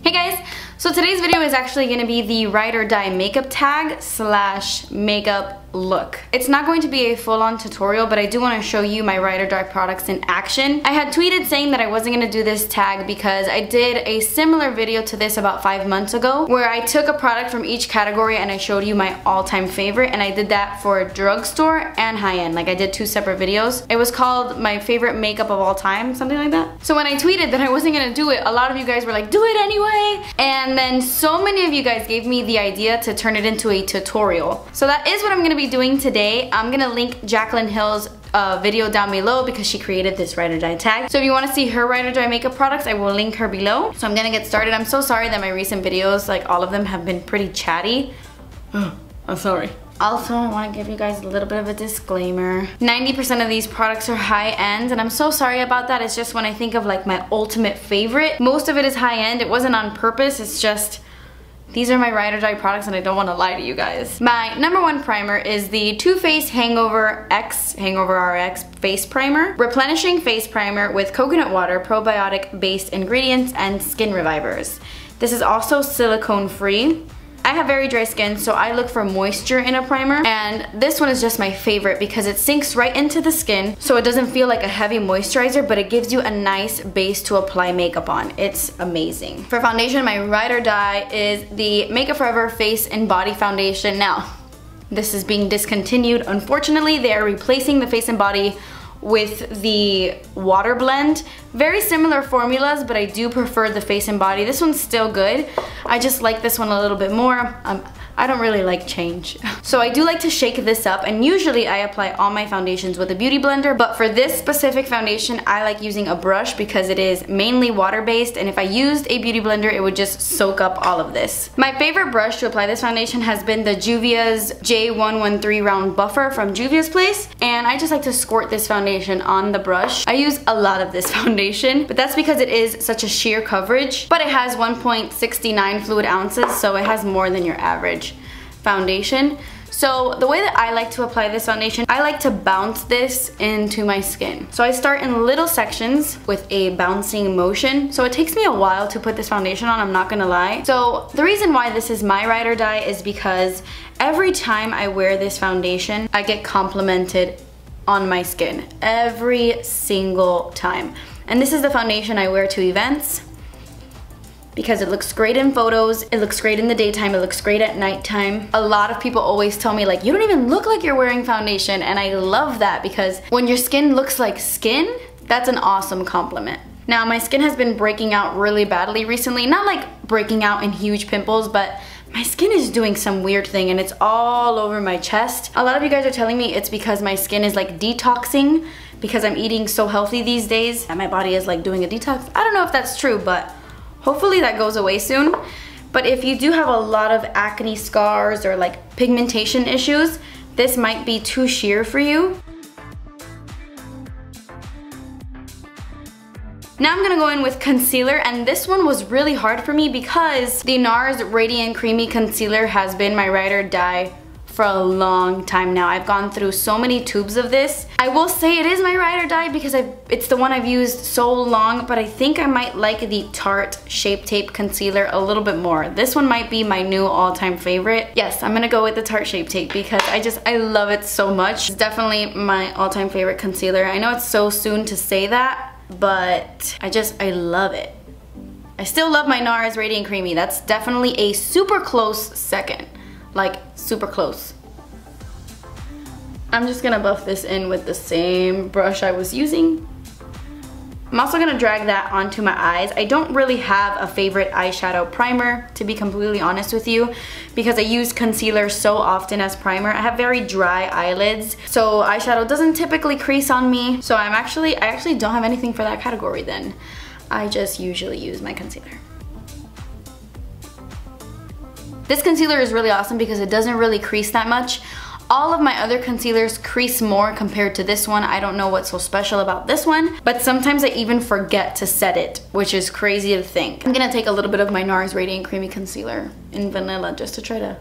Hey guys, so today's video is actually going to be the ride or die makeup tag / makeup look. It's not going to be a full-on tutorial, but I do want to show you my ride or die products in action. I had tweeted saying that I wasn't going to do this tag because I did a similar video to this about 5 months ago where I took a product from each category and I showed you my all-time favorite, and I did that for drugstore and high-end. Like I did 2 separate videos. It was called my favorite makeup of all time, something like that. So when I tweeted that I wasn't going to do it, a lot of you guys were like, do it anyway! And then so many of you guys gave me the idea to turn it into a tutorial. So that is what I'm going to be doing today. I'm gonna link Jaclyn Hill's video down below because she created this ride or die tag. So if you want to see her ride or die makeup products, I will link her below. So I'm gonna get started. I'm so sorry that my recent videos, like all of them, have been pretty chatty. I'm sorry. Also, I want to give you guys a little bit of a disclaimer. 90% of these products are high-end, and I'm so sorry about that. It's just when I think of like my ultimate favorite, most of it is high-end. It wasn't on purpose, it's just these are my ride or die products and I don't want to lie to you guys. My number 1 primer is the Too Faced Hangover RX Face Primer. Replenishing face primer with coconut water, probiotic based ingredients, and skin revivers. This is also silicone free. I have very dry skin, so I look for moisture in a primer, and this one is just my favorite because it sinks right into the skin so it doesn't feel like a heavy moisturizer, but it gives you a nice base to apply makeup on. It's amazing. For foundation, my ride or die is the Makeup Forever Face and Body Foundation. Now, this is being discontinued. Unfortunately, they are replacing the Face and Body with the water blend. Very similar formulas, but I do prefer the Face and Body. This one's still good. I just like this one a little bit more. I don't really like change. So I do like to shake this up, and usually I apply all my foundations with a beauty blender, but for this specific foundation I like using a brush because it is mainly water-based, and if I used a beauty blender it would just soak up all of this. My favorite brush to apply this foundation has been the Juvia's J113 Round Buffer from Juvia's Place, and I just like to squirt this foundation on the brush. I use a lot of this foundation, but that's because it is such a sheer coverage, but it has 1.69 fluid ounces, so it has more than your average foundation. So the way that I like to apply this foundation, I like to bounce this into my skin. So I start in little sections with a bouncing motion. So it takes me a while to put this foundation on, I'm not gonna lie. So the reason why this is my ride or die is because every time I wear this foundation, I get complimented on my skin. Every single time. And this is the foundation I wear to events, because it looks great in photos, it looks great in the daytime, it looks great at nighttime. A lot of people always tell me like, you don't even look like you're wearing foundation, and I love that because when your skin looks like skin, that's an awesome compliment. Now my skin has been breaking out really badly recently, not like breaking out in huge pimples, but my skin is doing some weird thing and it's all over my chest. A lot of you guys are telling me it's because my skin is like detoxing because I'm eating so healthy these days and my body is like doing a detox. I don't know if that's true, but hopefully that goes away soon. But if you do have a lot of acne scars or like pigmentation issues, this might be too sheer for you. Now I'm gonna go in with concealer, and this one was really hard for me because the NARS Radiant Creamy Concealer has been my ride or die for a long time now. I've gone through so many tubes of this. I will say it is my ride or die because it's the one I've used so long, but I think I might like the Tarte Shape Tape Concealer a little bit more. This one might be my new all-time favorite. Yes, I'm gonna go with the Tarte Shape Tape because I love it so much. It's definitely my all-time favorite concealer. I know it's so soon to say that, but I love it. I still love my NARS Radiant Creamy. That's definitely a super close second. Like, super close. I'm just gonna buff this in with the same brush I was using. I'm also gonna drag that onto my eyes. I don't really have a favorite eyeshadow primer, to be completely honest with you, because I use concealer so often as primer. I have very dry eyelids, so eyeshadow doesn't typically crease on me. So I actually don't have anything for that category then. I just usually use my concealer. This concealer is really awesome because it doesn't really crease that much. All of my other concealers crease more compared to this one. I don't know what's so special about this one, but sometimes I even forget to set it, which is crazy to think. I'm gonna take a little bit of my NARS Radiant Creamy Concealer in Vanilla just to try to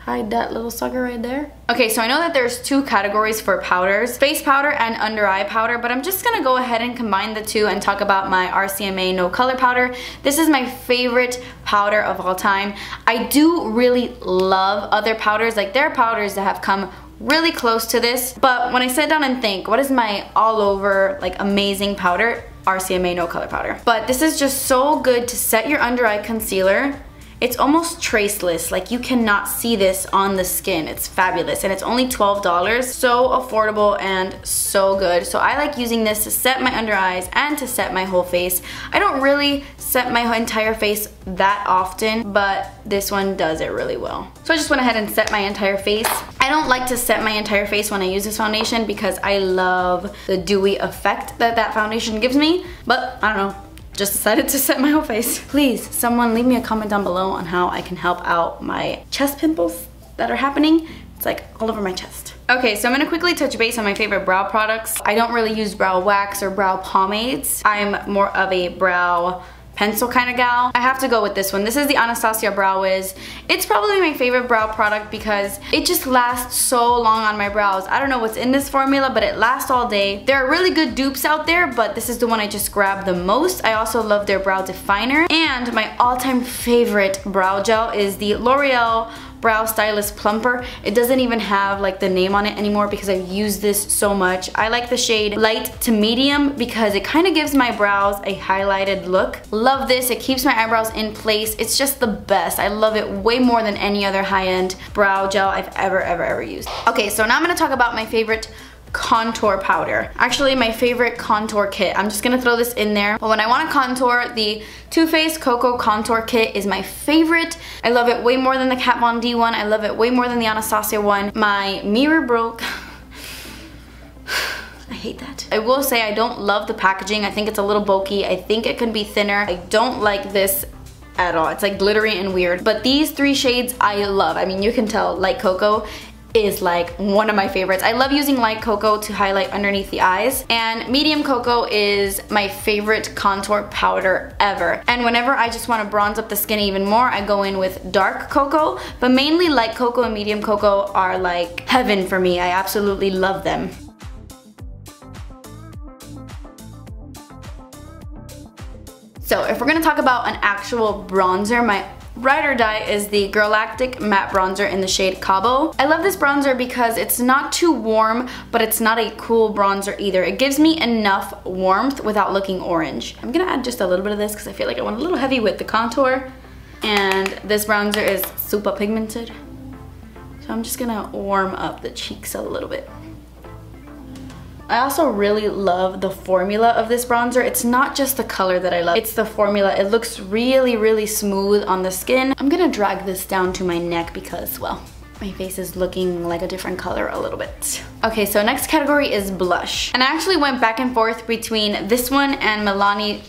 hide that little sucker right there. Okay, so I know that there's two categories for powders, face powder and under eye powder, but I'm just gonna go ahead and combine the two and talk about my RCMA No Color Powder. This is my favorite powder of all time. I do really love other powders, like there are powders that have come really close to this, but when I sit down and think, what is my all over like amazing powder? RCMA No Color Powder. But this is just so good to set your under eye concealer. It's almost traceless, like you cannot see this on the skin. It's fabulous, and it's only $12. So affordable and so good. So I like using this to set my under eyes and to set my whole face. I don't really set my entire face that often, but this one does it really well. So I just went ahead and set my entire face. I don't like to set my entire face when I use this foundation because I love the dewy effect that that foundation gives me, but I don't know. Just decided to set my whole face. Please, someone leave me a comment down below on how I can help out my chest pimples that are happening. It's like all over my chest. Okay, so I'm gonna quickly touch base on my favorite brow products. I don't really use brow wax or brow pomades. I'm more of a brow pencil kind of gal. I have to go with this one. This is the Anastasia Brow Wiz. It's probably my favorite brow product because it just lasts so long on my brows. I don't know what's in this formula, but it lasts all day. There are really good dupes out there, but this is the one I just grabbed the most. I also love their brow definer. And my all-time favorite brow gel is the L'Oreal Brow Stylist Plumper. It doesn't even have like the name on it anymore because I've used this so much. I like the shade light to medium because it kind of gives my brows a highlighted look. Love this. It keeps my eyebrows in place. It's just the best. I love it way more than any other high-end brow gel I've ever used. Okay, so now I'm gonna talk about my favorite contour powder. Actually, my favorite contour kit. I'm just gonna throw this in there. But when I want to contour, the Too Faced Cocoa Contour Kit is my favorite. I love it way more than the Kat Von D one. I love it way more than the Anastasia one. My mirror broke. I hate that. I will say I don't love the packaging. I think it's a little bulky. I think it could be thinner. I don't like this at all. It's like glittery and weird. But these three shades I love. I mean, you can tell Light Cocoa is like one of my favorites. I love using Light Cocoa to highlight underneath the eyes, and Medium Cocoa is my favorite contour powder ever. And whenever I just want to bronze up the skin even more, I go in with Dark Cocoa, but mainly Light Cocoa and Medium Cocoa are like heaven for me. I absolutely love them. So if we're gonna talk about an actual bronzer, my ride or die is the Girlactic Matte Bronzer in the shade Cabo. I love this bronzer because it's not too warm, but it's not a cool bronzer either. It gives me enough warmth without looking orange. I'm gonna add just a little bit of this because I feel like I went a little heavy with the contour. And this bronzer is super pigmented. So I'm just gonna warm up the cheeks a little bit. I also really love the formula of this bronzer. It's not just the color that I love, it's the formula. It looks really smooth on the skin. I'm gonna drag this down to my neck because, well, my face is looking like a different color a little bit. Okay, so next category is blush. And I actually went back and forth between this one and Milani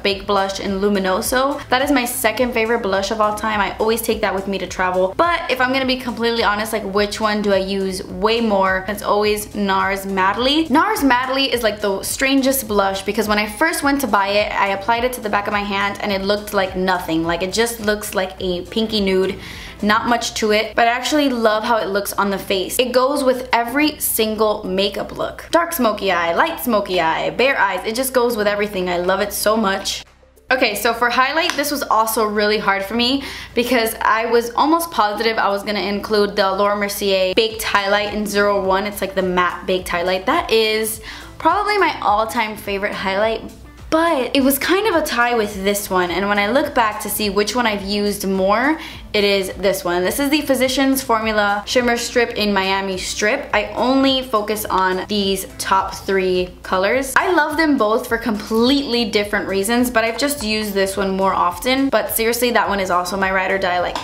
Baked Blush in Luminoso. That is my second favorite blush of all time. I always take that with me to travel. But if I'm gonna be completely honest, like which one do I use way more? It's always NARS Madly. NARS Madly is like the strangest blush because when I first went to buy it, I applied it to the back of my hand and it looked like nothing. Like it just looks like a pinky nude. Not much to it, but I actually love how it looks on the face. It goes with every single makeup look. Dark smoky eye, light smoky eye, bare eyes, it just goes with everything. I love it so much. Okay, so for highlight, this was also really hard for me because I was almost positive I was gonna include the Laura Mercier Baked Highlight in 01. It's like the matte baked highlight. That is probably my all-time favorite highlight, but it was kind of a tie with this one, and when I look back to see which one I've used more, it is this one. This is the Physicians Formula Shimmer Strip in Miami Strip. I only focus on these top three colors. I love them both for completely different reasons, but I've just used this one more often. But seriously, that one is also my ride or die. Like,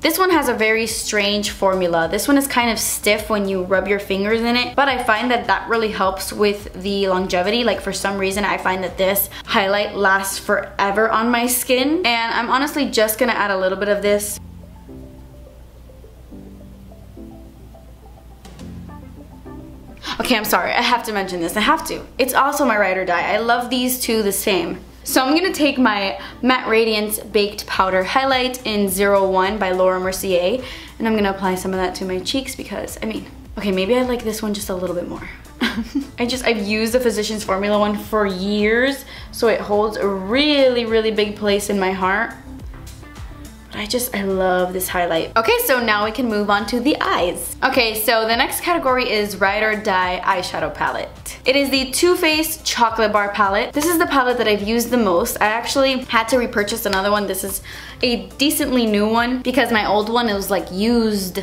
this one has a very strange formula. This one is kind of stiff when you rub your fingers in it, but I find that that really helps with the longevity. Like for some reason, I find that this highlight lasts forever on my skin. And I'm honestly just gonna add a little bit of this. Okay, I'm sorry, I have to mention this, I have to. It's also my ride or die. I love these two the same. So I'm gonna take my Matte Radiance Baked Powder Highlight in 01 by Laura Mercier, and I'm gonna apply some of that to my cheeks because, I mean, okay, maybe I like this one just a little bit more. I've used the Physicians Formula one for years, so it holds a really, really big place in my heart. I love this highlight. Okay, so now we can move on to the eyes. Okay, so the next category is Ride or Die eyeshadow palette. It is the Too Faced Chocolate Bar palette. This is the palette that I've used the most. I actually had to repurchase another one. This is a decently new one because my old one, it was like used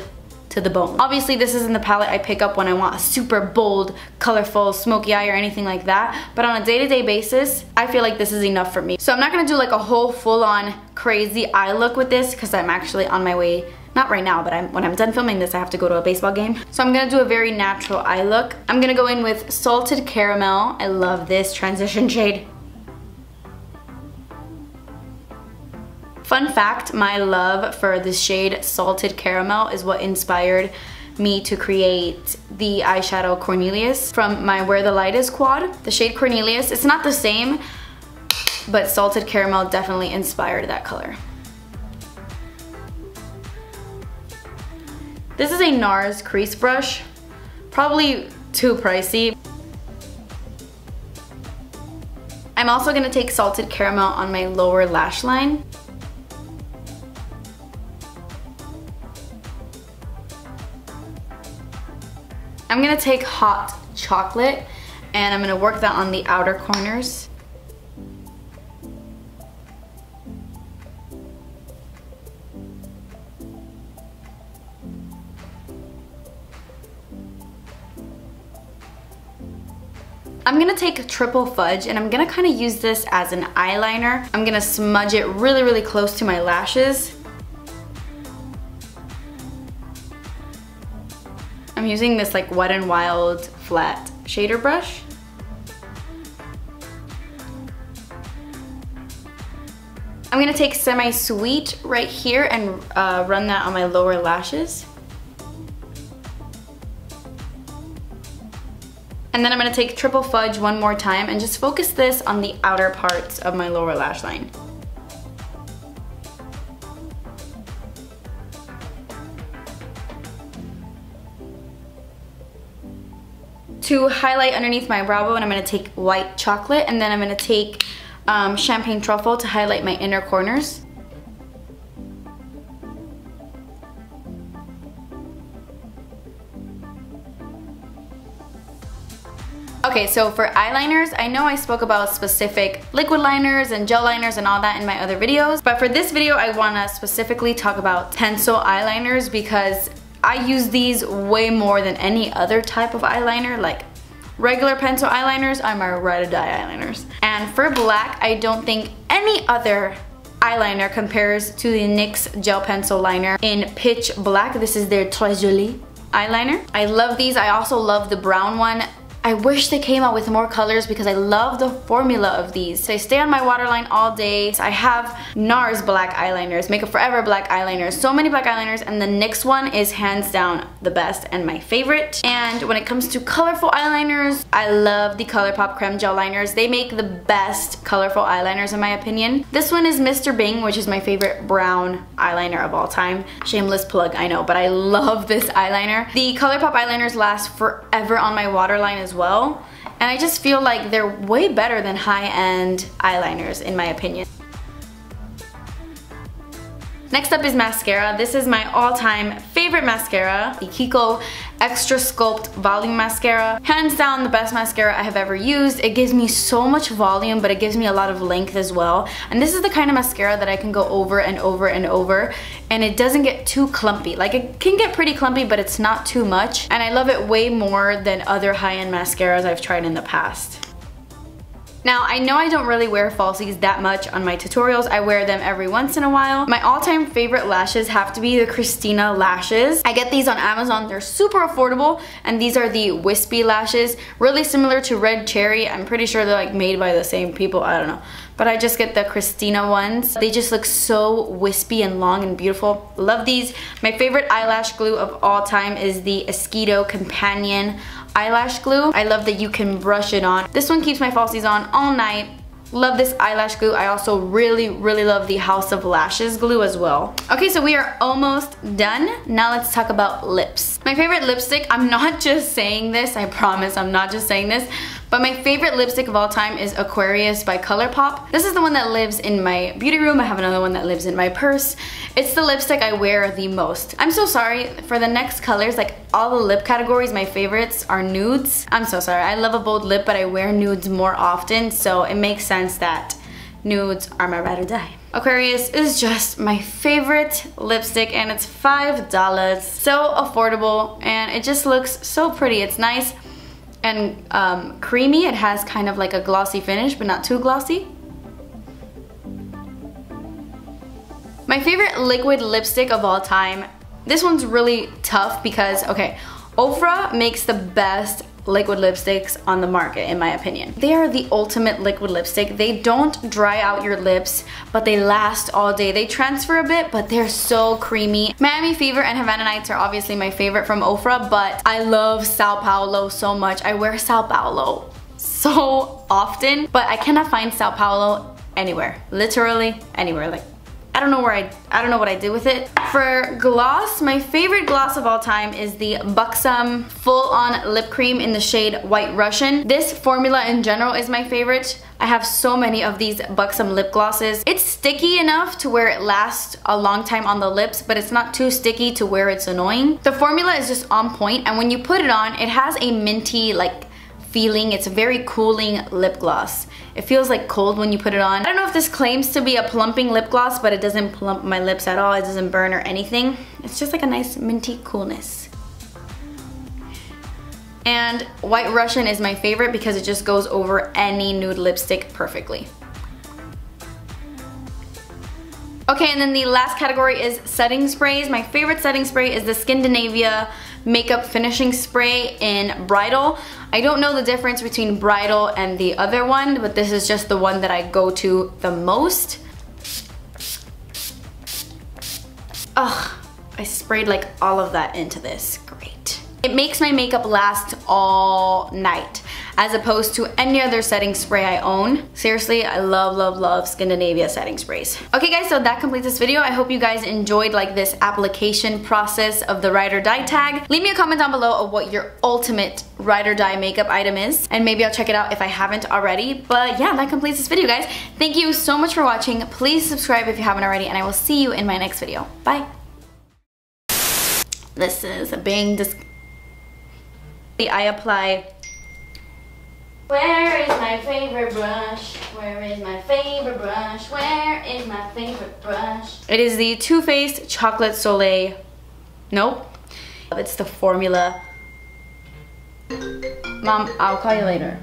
to the bone. Obviously, this isn't the palette I pick up when I want a super bold, colorful, smoky eye or anything like that. But on a day-to-day basis, I feel like this is enough for me. So I'm not gonna do like a whole full-on crazy eye look with this because I'm actually on my way, not right now, but when I'm done filming this, I have to go to a baseball game. So I'm gonna do a very natural eye look. I'm gonna go in with Salted Caramel. I love this transition shade. Fun fact, my love for this shade Salted Caramel is what inspired me to create the eyeshadow Cornelius from my Where the Light Is quad. The shade Cornelius, it's not the same, but Salted Caramel definitely inspired that color. This is a NARS crease brush, probably too pricey. I'm also gonna take Salted Caramel on my lower lash line. I'm gonna take Hot Chocolate and I'm gonna work that on the outer corners. I'm gonna take Triple Fudge and I'm gonna kind of use this as an eyeliner. I'm gonna smudge it really, really close to my lashes. I'm using this like Wet n Wild flat shader brush. I'm gonna take Semi Sweet right here and run that on my lower lashes. And then I'm gonna take Triple Fudge one more time and just focus this on the outer parts of my lower lash line. To highlight underneath my brow bone, I'm gonna take White Chocolate and then I'm gonna take Champagne Truffle to highlight my inner corners. Okay, so for eyeliners, I know I spoke about specific liquid liners and gel liners and all that in my other videos, but for this video, I wanna specifically talk about pencil eyeliners because I use these way more than any other type of eyeliner. Like regular pencil eyeliners are my Ride or Die eyeliners. And for black, I don't think any other eyeliner compares to the NYX gel pencil liner in Pitch Black. This is their Très Jolie eyeliner. I love these. I also love the brown one. I wish they came out with more colors because I love the formula of these. They stay on my waterline all day. I have NARS black eyeliners, Makeup Forever black eyeliners, so many black eyeliners, and the NYX one is hands down the best and my favorite. And when it comes to colorful eyeliners, I love the ColourPop Creme Gel liners. They make the best colorful eyeliners in my opinion. This one is Mr. Bing, which is my favorite brown eyeliner of all time. Shameless plug, I know, but I love this eyeliner. The ColourPop eyeliners last forever on my waterline as well, and I just feel like they're way better than high-end eyeliners in my opinion. Next up is mascara. This is my all-time favorite mascara, the Kiko Extra Sculpt Volume Mascara. Hands down the best mascara I have ever used. It gives me so much volume, but it gives me a lot of length as well. And this is the kind of mascara that I can go over and over and over, and it doesn't get too clumpy. Like, it can get pretty clumpy, but it's not too much. And I love it way more than other high-end mascaras I've tried in the past. Now, I know I don't really wear falsies that much on my tutorials. I wear them every once in a while. My all-time favorite lashes have to be the Christina lashes. I get these on Amazon. They're super affordable, and these are the wispy lashes, really similar to Red Cherry. I'm pretty sure they're like made by the same people, I don't know. But I just get the Christina ones. They just look so wispy and long and beautiful. Love these. My favorite eyelash glue of all time is the Esquito Companion eyelash glue. I love that you can brush it on. This one keeps my falsies on all night. Love this eyelash glue. I also really love the House of Lashes glue as well. Okay, so we are almost done. Now let's talk about lips. My favorite lipstick, I'm not just saying this, I promise I'm not just saying this, but my favorite lipstick of all time is Aquarius by ColourPop. This is the one that lives in my beauty room. I have another one that lives in my purse. It's the lipstick I wear the most. I'm so sorry, for the next colors, like all the lip categories, my favorites are nudes. I'm so sorry, I love a bold lip, but I wear nudes more often, so it makes sense that nudes are my ride or die. Aquarius is just my favorite lipstick and it's $5. So affordable and it just looks so pretty. It's nice and creamy. It has kind of like a glossy finish, but not too glossy. My favorite liquid lipstick of all time. This one's really tough because, okay, Ofra makes the best liquid lipsticks on the market, in my opinion. They are the ultimate liquid lipstick. They don't dry out your lips, but they last all day. They transfer a bit, but they're so creamy. Miami Fever and Havana Nights are obviously my favorite from Ofra, but I love Sao Paulo so much. I wear Sao Paulo so often, but I cannot find Sao Paulo anywhere. Literally anywhere. Like, I don't know what I did with it. For gloss, my favorite gloss of all time is the Buxom Full-On Lip Cream in the shade White Russian. This formula in general is my favorite. I have so many of these Buxom lip glosses. It's sticky enough to where it lasts a long time on the lips, but it's not too sticky to where it's annoying. The formula is just on point, and when you put it on, it has a minty like feeling. It's a very cooling lip gloss. It feels like cold when you put it on. I don't know if this claims to be a plumping lip gloss, but it doesn't plump my lips at all. It doesn't burn or anything. It's just like a nice minty coolness. And White Russian is my favorite because it just goes over any nude lipstick perfectly. Okay, and then the last category is setting sprays. My favorite setting spray is the Skindinavia Makeup Finishing Spray in Bridal. I don't know the difference between Bridal and the other one, but this is just the one that I go to the most. Ugh, I sprayed like all of that into this. Great. It makes my makeup last all night, as opposed to any other setting spray I own. Seriously, I love Skindinavia setting sprays. Okay guys, so that completes this video. I hope you guys enjoyed like this application process of the Ride or Die tag. Leave me a comment down below of what your ultimate Ride or Die makeup item is, and maybe I'll check it out if I haven't already. But yeah, that completes this video, guys. Thank you so much for watching. Please subscribe if you haven't already, and I will see you in my next video. Bye. This is a bang. I apply. Where is my favorite brush? Where is my favorite brush? Where is my favorite brush? It is the Too Faced Chocolate Soleil. Nope. It's the formula. Mom, I'll call you later.